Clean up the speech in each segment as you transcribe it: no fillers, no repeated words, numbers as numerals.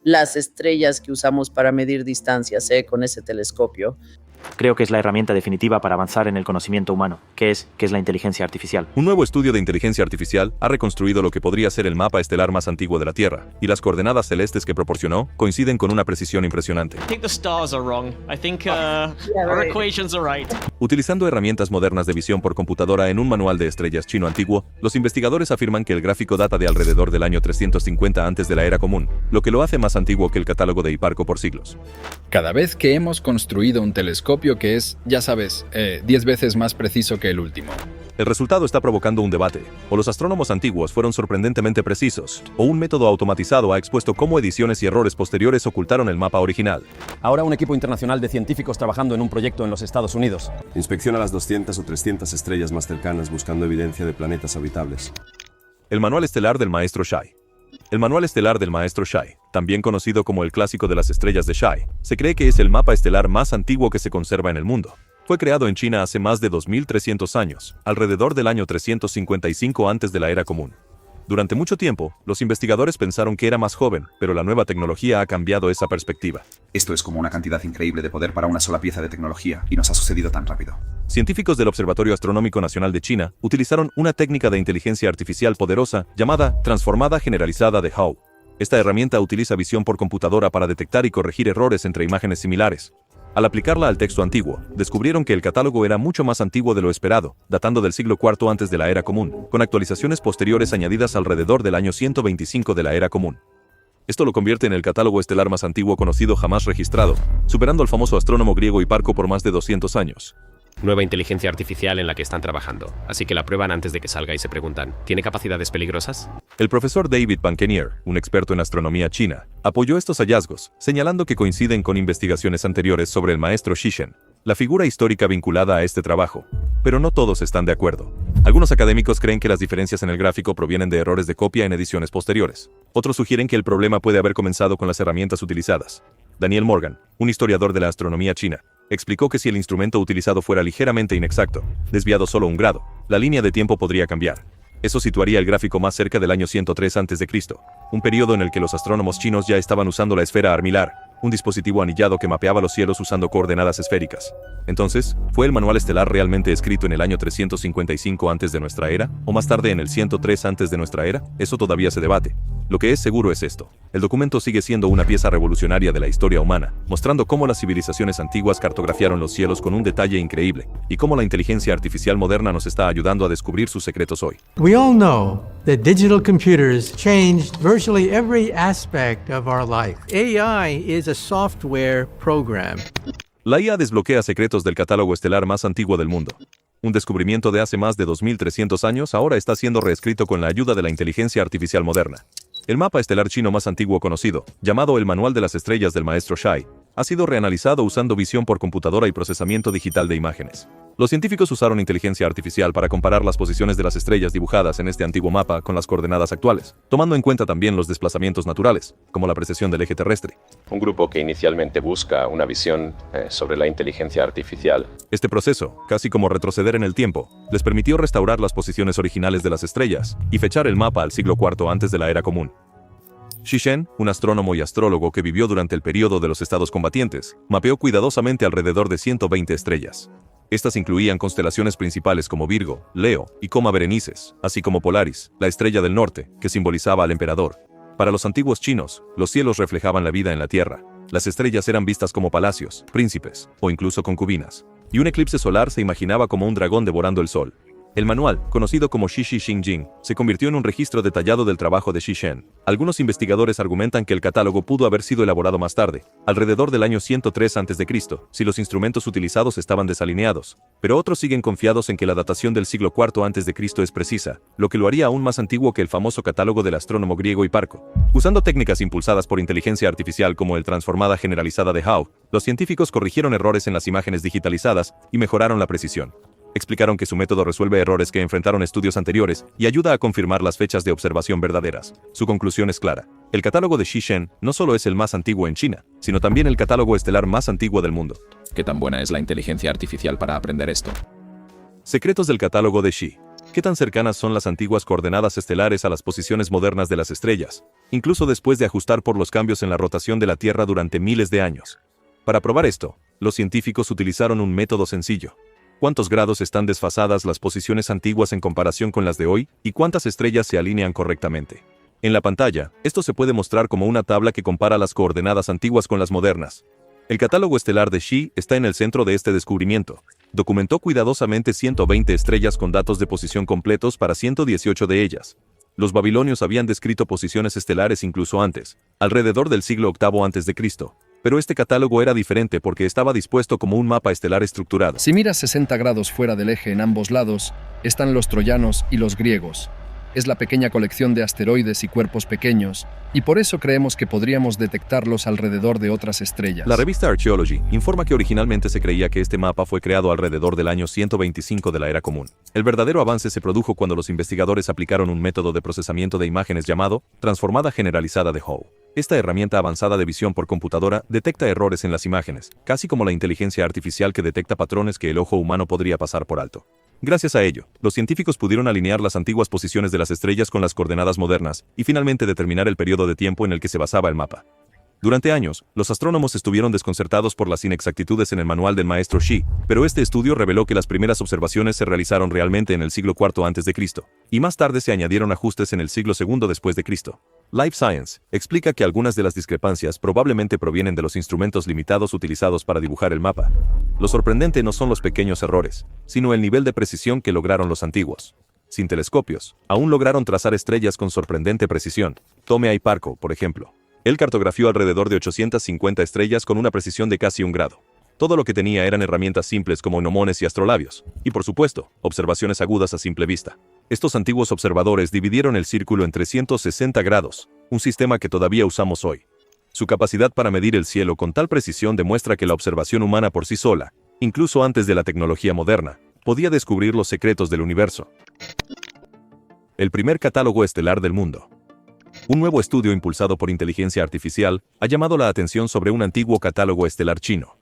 las estrellas que usamos para medir distancias, con ese telescopio. Creo que es la herramienta definitiva para avanzar en el conocimiento humano, que es la inteligencia artificial. Un nuevo estudio de inteligencia artificial ha reconstruido lo que podría ser el mapa estelar más antiguo de la Tierra, y las coordenadas celestes que proporcionó coinciden con una precisión impresionante. Utilizando herramientas modernas de visión por computadora en un manual de estrellas chino antiguo, los investigadores afirman que el gráfico data de alrededor del año 350 antes de la era común, lo que lo hace más antiguo que el catálogo de Hiparco por siglos. Cada vez que hemos construido un telescopio que es, ya sabes, 10 veces más preciso que el último. El resultado está provocando un debate. O los astrónomos antiguos fueron sorprendentemente precisos, o un método automatizado ha expuesto cómo ediciones y errores posteriores ocultaron el mapa original. Ahora un equipo internacional de científicos trabajando en un proyecto en los Estados Unidos. Inspecciona las 200 o 300 estrellas más cercanas buscando evidencia de planetas habitables. El manual estelar del maestro Shai. El manual estelar del maestro Shai, también conocido como el clásico de las estrellas de Shai, se cree que es el mapa estelar más antiguo que se conserva en el mundo. Fue creado en China hace más de 2300 años, alrededor del año 355 antes de la era común. Durante mucho tiempo, los investigadores pensaron que era más joven, pero la nueva tecnología ha cambiado esa perspectiva. Esto es como una cantidad increíble de poder para una sola pieza de tecnología, y nos ha sucedido tan rápido. Científicos del Observatorio Astronómico Nacional de China utilizaron una técnica de inteligencia artificial poderosa llamada Transformada Generalizada de Howe. Esta herramienta utiliza visión por computadora para detectar y corregir errores entre imágenes similares. Al aplicarla al texto antiguo, descubrieron que el catálogo era mucho más antiguo de lo esperado, datando del siglo IV antes de la era común, con actualizaciones posteriores añadidas alrededor del año 125 de la era común. Esto lo convierte en el catálogo estelar más antiguo conocido jamás registrado, superando al famoso astrónomo griego Hiparco por más de 200 años. Nueva inteligencia artificial en la que están trabajando, así que la prueban antes de que salga y se preguntan, ¿tiene capacidades peligrosas? El profesor David Bankenier, un experto en astronomía china, apoyó estos hallazgos, señalando que coinciden con investigaciones anteriores sobre el maestro Shishen, la figura histórica vinculada a este trabajo. Pero no todos están de acuerdo. Algunos académicos creen que las diferencias en el gráfico provienen de errores de copia en ediciones posteriores. Otros sugieren que el problema puede haber comenzado con las herramientas utilizadas. Daniel Morgan, un historiador de la astronomía china, explicó que si el instrumento utilizado fuera ligeramente inexacto, desviado solo un grado, la línea de tiempo podría cambiar. Eso situaría el gráfico más cerca del año 103 a.C., un periodo en el que los astrónomos chinos ya estaban usando la esfera armilar, un dispositivo anillado que mapeaba los cielos usando coordenadas esféricas. Entonces, ¿fue el manual estelar realmente escrito en el año 355 antes de nuestra era, o más tarde en el 103 antes de nuestra era? Eso todavía se debate. Lo que es seguro es esto. El documento sigue siendo una pieza revolucionaria de la historia humana, mostrando cómo las civilizaciones antiguas cartografiaron los cielos con un detalle increíble, y cómo la inteligencia artificial moderna nos está ayudando a descubrir sus secretos hoy. We all know that digital computers changed virtually every aspect of our life. AI is a software program. La IA desbloquea secretos del catálogo estelar más antiguo del mundo. Un descubrimiento de hace más de 2300 años ahora está siendo reescrito con la ayuda de la inteligencia artificial moderna. El mapa estelar chino más antiguo conocido, llamado el Manual de las Estrellas del maestro Shai, ha sido reanalizado usando visión por computadora y procesamiento digital de imágenes. Los científicos usaron inteligencia artificial para comparar las posiciones de las estrellas dibujadas en este antiguo mapa con las coordenadas actuales, tomando en cuenta también los desplazamientos naturales, como la precesión del eje terrestre. Un grupo que inicialmente busca una visión sobre la inteligencia artificial. Este proceso, casi como retroceder en el tiempo, les permitió restaurar las posiciones originales de las estrellas y fechar el mapa al siglo IV antes de la era común. Shishen, un astrónomo y astrólogo que vivió durante el período de los estados combatientes, mapeó cuidadosamente alrededor de 120 estrellas. Estas incluían constelaciones principales como Virgo, Leo y Coma Berenices, así como Polaris, la estrella del norte, que simbolizaba al emperador. Para los antiguos chinos, los cielos reflejaban la vida en la tierra. Las estrellas eran vistas como palacios, príncipes o incluso concubinas. Y un eclipse solar se imaginaba como un dragón devorando el sol. El manual, conocido como Shishi Xingjing, se convirtió en un registro detallado del trabajo de Shishen. Algunos investigadores argumentan que el catálogo pudo haber sido elaborado más tarde, alrededor del año 103 a.C., si los instrumentos utilizados estaban desalineados. Pero otros siguen confiados en que la datación del siglo IV a.C. es precisa, lo que lo haría aún más antiguo que el famoso catálogo del astrónomo griego Hiparco. Usando técnicas impulsadas por inteligencia artificial como el Transformada Generalizada de Howe, los científicos corrigieron errores en las imágenes digitalizadas y mejoraron la precisión. Explicaron que su método resuelve errores que enfrentaron estudios anteriores y ayuda a confirmar las fechas de observación verdaderas. Su conclusión es clara. El catálogo de Shishen no solo es el más antiguo en China, sino también el catálogo estelar más antiguo del mundo. ¿Qué tan buena es la inteligencia artificial para aprender esto? Secretos del catálogo de Shi. ¿Qué tan cercanas son las antiguas coordenadas estelares a las posiciones modernas de las estrellas, incluso después de ajustar por los cambios en la rotación de la Tierra durante miles de años? Para probar esto, los científicos utilizaron un método sencillo. ¿Cuántos grados están desfasadas las posiciones antiguas en comparación con las de hoy, y cuántas estrellas se alinean correctamente? En la pantalla, esto se puede mostrar como una tabla que compara las coordenadas antiguas con las modernas. El catálogo estelar de Xi está en el centro de este descubrimiento. Documentó cuidadosamente 120 estrellas con datos de posición completos para 118 de ellas. Los babilonios habían descrito posiciones estelares incluso antes, alrededor del siglo VIII a.C., pero este catálogo era diferente porque estaba dispuesto como un mapa estelar estructurado. Si miras 60 grados fuera del eje en ambos lados, están los troyanos y los griegos. Es la pequeña colección de asteroides y cuerpos pequeños, y por eso creemos que podríamos detectarlos alrededor de otras estrellas. La revista Archaeology informa que originalmente se creía que este mapa fue creado alrededor del año 125 de la Era Común. El verdadero avance se produjo cuando los investigadores aplicaron un método de procesamiento de imágenes llamado Transformada Generalizada de Howe. Esta herramienta avanzada de visión por computadora detecta errores en las imágenes, casi como la inteligencia artificial que detecta patrones que el ojo humano podría pasar por alto. Gracias a ello, los científicos pudieron alinear las antiguas posiciones de las estrellas con las coordenadas modernas y finalmente determinar el periodo de tiempo en el que se basaba el mapa. Durante años, los astrónomos estuvieron desconcertados por las inexactitudes en el manual del maestro Xi, pero este estudio reveló que las primeras observaciones se realizaron realmente en el siglo IV a.C., y más tarde se añadieron ajustes en el siglo II después de Cristo. Life Science explica que algunas de las discrepancias probablemente provienen de los instrumentos limitados utilizados para dibujar el mapa. Lo sorprendente no son los pequeños errores, sino el nivel de precisión que lograron los antiguos. Sin telescopios, aún lograron trazar estrellas con sorprendente precisión. Tome a Hiparco, por ejemplo. Él cartografió alrededor de 850 estrellas con una precisión de casi 1 grado. Todo lo que tenía eran herramientas simples como gnomones y astrolabios, y por supuesto, observaciones agudas a simple vista. Estos antiguos observadores dividieron el círculo en 360 grados, un sistema que todavía usamos hoy. Su capacidad para medir el cielo con tal precisión demuestra que la observación humana por sí sola, incluso antes de la tecnología moderna, podía descubrir los secretos del universo. El primer catálogo estelar del mundo. Un nuevo estudio impulsado por inteligencia artificial ha llamado la atención sobre un antiguo catálogo estelar chino.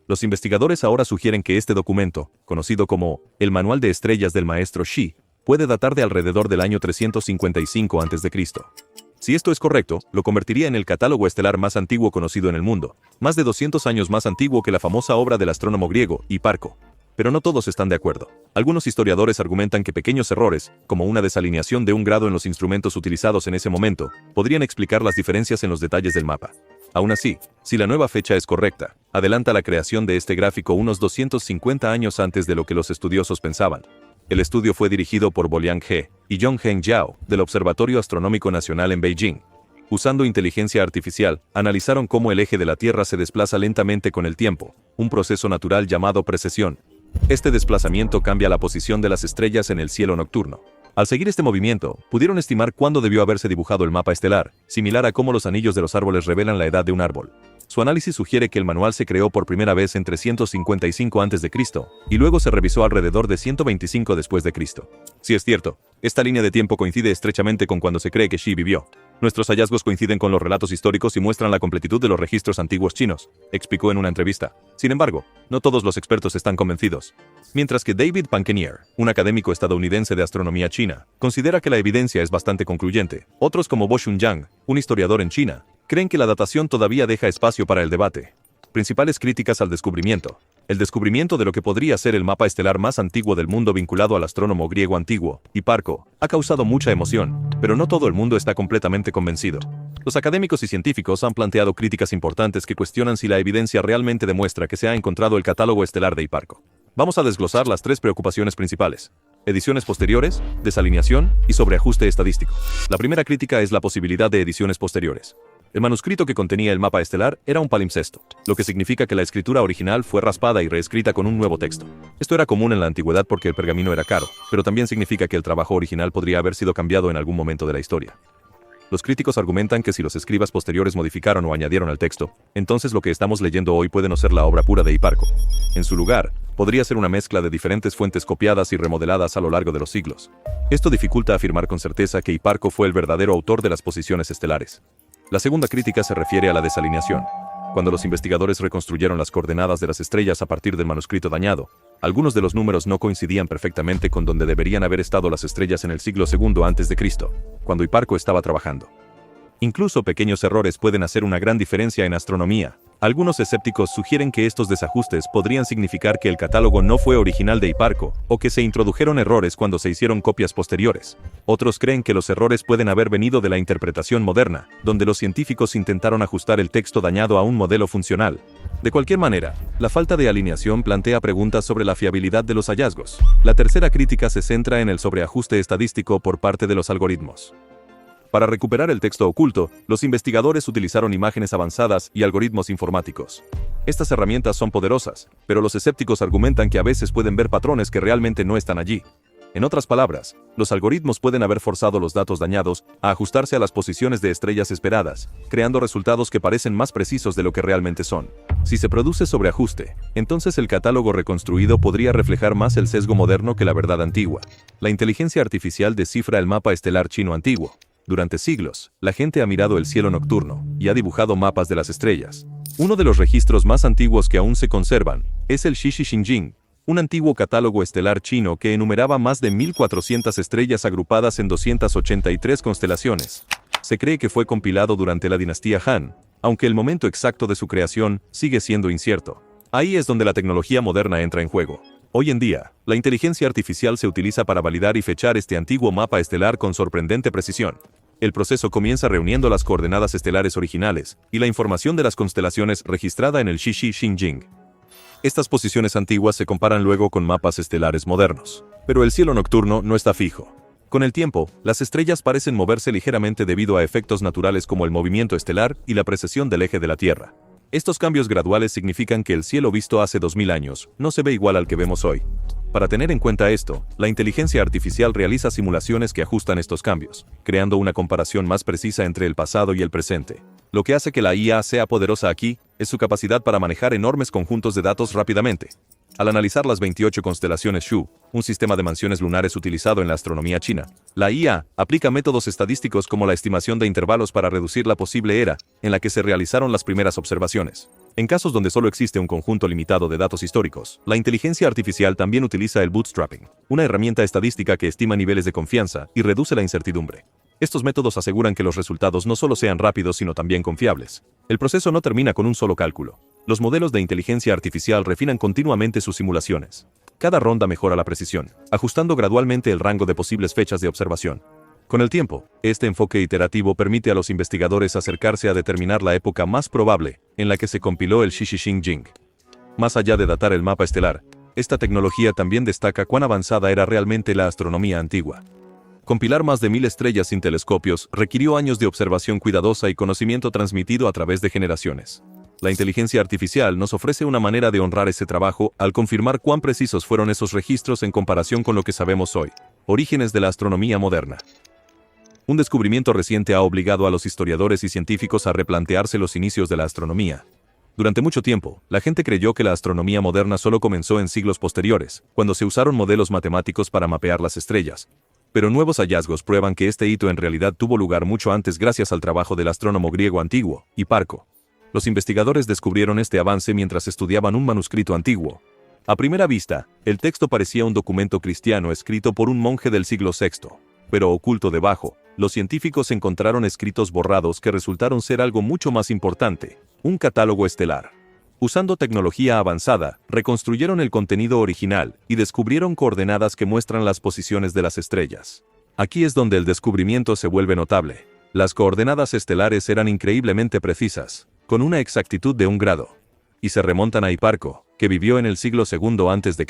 Los investigadores ahora sugieren que este documento, conocido como el Manual de Estrellas del Maestro Xi, puede datar de alrededor del año 355 a.C. Si esto es correcto, lo convertiría en el catálogo estelar más antiguo conocido en el mundo, más de 200 años más antiguo que la famosa obra del astrónomo griego, Hiparco. Pero no todos están de acuerdo. Algunos historiadores argumentan que pequeños errores, como una desalineación de 1 grado en los instrumentos utilizados en ese momento, podrían explicar las diferencias en los detalles del mapa. Aún así, si la nueva fecha es correcta, adelanta la creación de este gráfico unos 250 años antes de lo que los estudiosos pensaban. El estudio fue dirigido por Boliang He y Yongheng Zhao, del Observatorio Astronómico Nacional en Beijing. Usando inteligencia artificial, analizaron cómo el eje de la Tierra se desplaza lentamente con el tiempo, un proceso natural llamado precesión. Este desplazamiento cambia la posición de las estrellas en el cielo nocturno. Al seguir este movimiento, pudieron estimar cuándo debió haberse dibujado el mapa estelar, similar a cómo los anillos de los árboles revelan la edad de un árbol. Su análisis sugiere que el manual se creó por primera vez en 355 a.C. y luego se revisó alrededor de 125 después de Cristo. Si es cierto, esta línea de tiempo coincide estrechamente con cuando se cree que Xi vivió. Nuestros hallazgos coinciden con los relatos históricos y muestran la completitud de los registros antiguos chinos, explicó en una entrevista. Sin embargo, no todos los expertos están convencidos. Mientras que David Pankenier, un académico estadounidense de astronomía china, considera que la evidencia es bastante concluyente, otros como Bo Xunyang, un historiador en China, creen que la datación todavía deja espacio para el debate. Principales críticas al descubrimiento. El descubrimiento de lo que podría ser el mapa estelar más antiguo del mundo vinculado al astrónomo griego antiguo, Hiparco, ha causado mucha emoción, pero no todo el mundo está completamente convencido. Los académicos y científicos han planteado críticas importantes que cuestionan si la evidencia realmente demuestra que se ha encontrado el catálogo estelar de Hiparco. Vamos a desglosar las 3 preocupaciones principales: ediciones posteriores, desalineación y sobreajuste estadístico. La primera crítica es la posibilidad de ediciones posteriores. El manuscrito que contenía el mapa estelar era un palimpsesto, lo que significa que la escritura original fue raspada y reescrita con un nuevo texto. Esto era común en la antigüedad porque el pergamino era caro, pero también significa que el trabajo original podría haber sido cambiado en algún momento de la historia. Los críticos argumentan que si los escribas posteriores modificaron o añadieron al texto, entonces lo que estamos leyendo hoy puede no ser la obra pura de Hiparco. En su lugar, podría ser una mezcla de diferentes fuentes copiadas y remodeladas a lo largo de los siglos. Esto dificulta afirmar con certeza que Hiparco fue el verdadero autor de las posiciones estelares. La segunda crítica se refiere a la desalineación. Cuando los investigadores reconstruyeron las coordenadas de las estrellas a partir del manuscrito dañado, Algunos de los números no coincidían perfectamente con donde deberían haber estado las estrellas en el siglo II a.C., cuando Hiparco estaba trabajando. Incluso pequeños errores pueden hacer una gran diferencia en astronomía. Algunos escépticos sugieren que estos desajustes podrían significar que el catálogo no fue original de Hiparco, o que se introdujeron errores cuando se hicieron copias posteriores. Otros creen que los errores pueden haber venido de la interpretación moderna, donde los científicos intentaron ajustar el texto dañado a un modelo funcional. De cualquier manera, la falta de alineación plantea preguntas sobre la fiabilidad de los hallazgos. La tercera crítica se centra en el sobreajuste estadístico por parte de los algoritmos. Para recuperar el texto oculto, los investigadores utilizaron imágenes avanzadas y algoritmos informáticos. Estas herramientas son poderosas, pero los escépticos argumentan que a veces pueden ver patrones que realmente no están allí. En otras palabras, los algoritmos pueden haber forzado los datos dañados a ajustarse a las posiciones de estrellas esperadas, creando resultados que parecen más precisos de lo que realmente son. Si se produce sobreajuste, entonces el catálogo reconstruido podría reflejar más el sesgo moderno que la verdad antigua. La inteligencia artificial descifra el mapa estelar chino antiguo. Durante siglos, la gente ha mirado el cielo nocturno y ha dibujado mapas de las estrellas. Uno de los registros más antiguos que aún se conservan es el Xixi-Xinjing, un antiguo catálogo estelar chino que enumeraba más de 1.400 estrellas agrupadas en 283 constelaciones. Se cree que fue compilado durante la dinastía Han, aunque el momento exacto de su creación sigue siendo incierto. Ahí es donde la tecnología moderna entra en juego. Hoy en día, la inteligencia artificial se utiliza para validar y fechar este antiguo mapa estelar con sorprendente precisión. El proceso comienza reuniendo las coordenadas estelares originales y la información de las constelaciones registrada en el Xixi-Xinjing. Estas posiciones antiguas se comparan luego con mapas estelares modernos. Pero el cielo nocturno no está fijo. Con el tiempo, las estrellas parecen moverse ligeramente debido a efectos naturales como el movimiento estelar y la precesión del eje de la Tierra. Estos cambios graduales significan que el cielo visto hace 2000 años no se ve igual al que vemos hoy. Para tener en cuenta esto, la inteligencia artificial realiza simulaciones que ajustan estos cambios, creando una comparación más precisa entre el pasado y el presente. Lo que hace que la IA sea poderosa aquí es su capacidad para manejar enormes conjuntos de datos rápidamente. Al analizar las 28 constelaciones Shu, un sistema de mansiones lunares utilizado en la astronomía china, la IA aplica métodos estadísticos como la estimación de intervalos para reducir la posible era en la que se realizaron las primeras observaciones. En casos donde solo existe un conjunto limitado de datos históricos, la inteligencia artificial también utiliza el bootstrapping, una herramienta estadística que estima niveles de confianza y reduce la incertidumbre. Estos métodos aseguran que los resultados no solo sean rápidos sino también confiables. El proceso no termina con un solo cálculo. Los modelos de inteligencia artificial refinan continuamente sus simulaciones. Cada ronda mejora la precisión, ajustando gradualmente el rango de posibles fechas de observación. Con el tiempo, este enfoque iterativo permite a los investigadores acercarse a determinar la época más probable en la que se compiló el Xixi-Xinjing. Más allá de datar el mapa estelar, esta tecnología también destaca cuán avanzada era realmente la astronomía antigua. Compilar más de 1000 estrellas sin telescopios requirió años de observación cuidadosa y conocimiento transmitido a través de generaciones. La inteligencia artificial nos ofrece una manera de honrar ese trabajo al confirmar cuán precisos fueron esos registros en comparación con lo que sabemos hoy. Orígenes de la astronomía moderna. Un descubrimiento reciente ha obligado a los historiadores y científicos a replantearse los inicios de la astronomía. Durante mucho tiempo, la gente creyó que la astronomía moderna solo comenzó en siglos posteriores, cuando se usaron modelos matemáticos para mapear las estrellas. Pero nuevos hallazgos prueban que este hito en realidad tuvo lugar mucho antes gracias al trabajo del astrónomo griego antiguo, Hiparco. Los investigadores descubrieron este avance mientras estudiaban un manuscrito antiguo. A primera vista, el texto parecía un documento cristiano escrito por un monje del siglo VI, pero oculto debajo, los científicos encontraron escritos borrados que resultaron ser algo mucho más importante, un catálogo estelar. Usando tecnología avanzada, reconstruyeron el contenido original y descubrieron coordenadas que muestran las posiciones de las estrellas. Aquí es donde el descubrimiento se vuelve notable. Las coordenadas estelares eran increíblemente precisas, con una exactitud de 1 grado, y se remontan a Hiparco, que vivió en el siglo II a.C.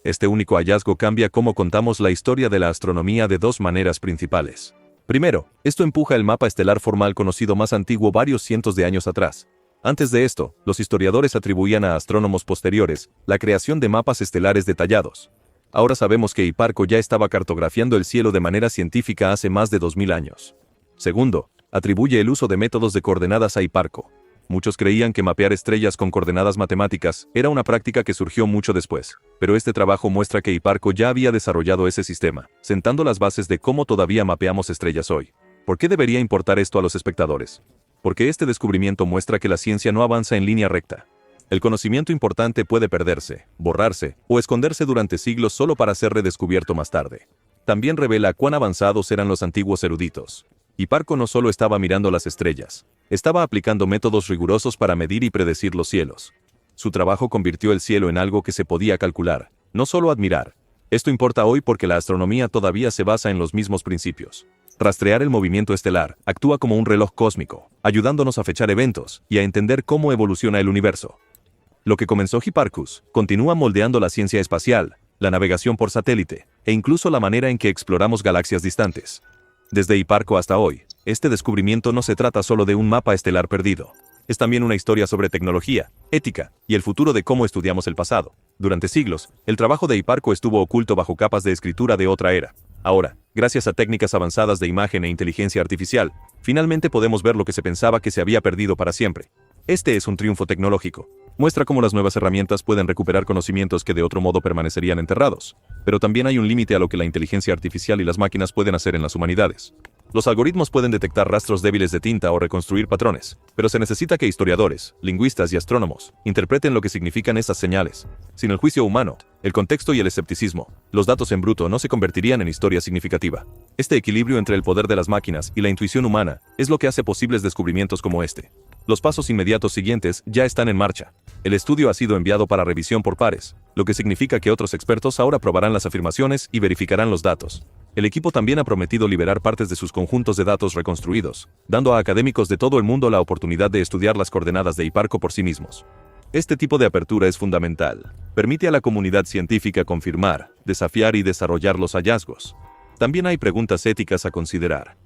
Este único hallazgo cambia cómo contamos la historia de la astronomía de dos maneras principales. Primero, esto empuja el mapa estelar formal conocido más antiguo varios cientos de años atrás. Antes de esto, los historiadores atribuían a astrónomos posteriores la creación de mapas estelares detallados. Ahora sabemos que Hiparco ya estaba cartografiando el cielo de manera científica hace más de 2000 años. Segundo, atribuye el uso de métodos de coordenadas a Hiparco. Muchos creían que mapear estrellas con coordenadas matemáticas era una práctica que surgió mucho después, pero este trabajo muestra que Hiparco ya había desarrollado ese sistema, sentando las bases de cómo todavía mapeamos estrellas hoy. ¿Por qué debería importar esto a los espectadores? Porque este descubrimiento muestra que la ciencia no avanza en línea recta. El conocimiento importante puede perderse, borrarse o esconderse durante siglos solo para ser redescubierto más tarde. También revela cuán avanzados eran los antiguos eruditos. Hiparco no solo estaba mirando las estrellas, estaba aplicando métodos rigurosos para medir y predecir los cielos. Su trabajo convirtió el cielo en algo que se podía calcular, no solo admirar. Esto importa hoy porque la astronomía todavía se basa en los mismos principios. Rastrear el movimiento estelar actúa como un reloj cósmico, ayudándonos a fechar eventos y a entender cómo evoluciona el universo. Lo que comenzó Hipparchus continúa moldeando la ciencia espacial, la navegación por satélite, e incluso la manera en que exploramos galaxias distantes. Desde Hiparco hasta hoy, este descubrimiento no se trata solo de un mapa estelar perdido. Es también una historia sobre tecnología, ética y el futuro de cómo estudiamos el pasado. Durante siglos, el trabajo de Hiparco estuvo oculto bajo capas de escritura de otra era. Ahora, gracias a técnicas avanzadas de imagen e inteligencia artificial, finalmente podemos ver lo que se pensaba que se había perdido para siempre. Este es un triunfo tecnológico. Muestra cómo las nuevas herramientas pueden recuperar conocimientos que de otro modo permanecerían enterrados. Pero también hay un límite a lo que la inteligencia artificial y las máquinas pueden hacer en las humanidades. Los algoritmos pueden detectar rastros débiles de tinta o reconstruir patrones, pero se necesita que historiadores, lingüistas y astrónomos interpreten lo que significan estas señales. Sin el juicio humano, el contexto y el escepticismo, los datos en bruto no se convertirían en historia significativa. Este equilibrio entre el poder de las máquinas y la intuición humana es lo que hace posibles descubrimientos como este. Los pasos inmediatos siguientes ya están en marcha. El estudio ha sido enviado para revisión por pares, lo que significa que otros expertos ahora probarán las afirmaciones y verificarán los datos. El equipo también ha prometido liberar partes de sus conjuntos de datos reconstruidos, dando a académicos de todo el mundo la oportunidad de estudiar las coordenadas de Hiparco por sí mismos. Este tipo de apertura es fundamental. Permite a la comunidad científica confirmar, desafiar y desarrollar los hallazgos. También hay preguntas éticas a considerar.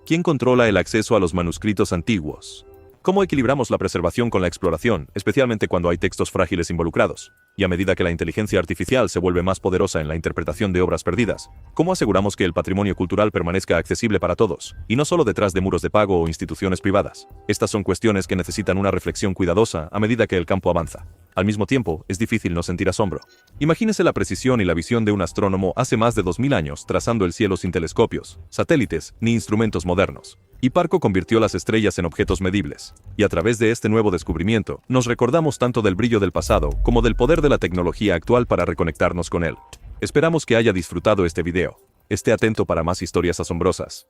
¿Quién controla el acceso a los manuscritos antiguos? ¿Cómo equilibramos la preservación con la exploración, especialmente cuando hay textos frágiles involucrados? Y a medida que la inteligencia artificial se vuelve más poderosa en la interpretación de obras perdidas, ¿cómo aseguramos que el patrimonio cultural permanezca accesible para todos, y no solo detrás de muros de pago o instituciones privadas? Estas son cuestiones que necesitan una reflexión cuidadosa a medida que el campo avanza. Al mismo tiempo, es difícil no sentir asombro. Imagínese la precisión y la visión de un astrónomo hace más de 2000 años trazando el cielo sin telescopios, satélites ni instrumentos modernos. Hiparco convirtió las estrellas en objetos medibles, y a través de este nuevo descubrimiento, nos recordamos tanto del brillo del pasado como del poder de la tecnología actual para reconectarnos con él. Esperamos que haya disfrutado este video. Esté atento para más historias asombrosas.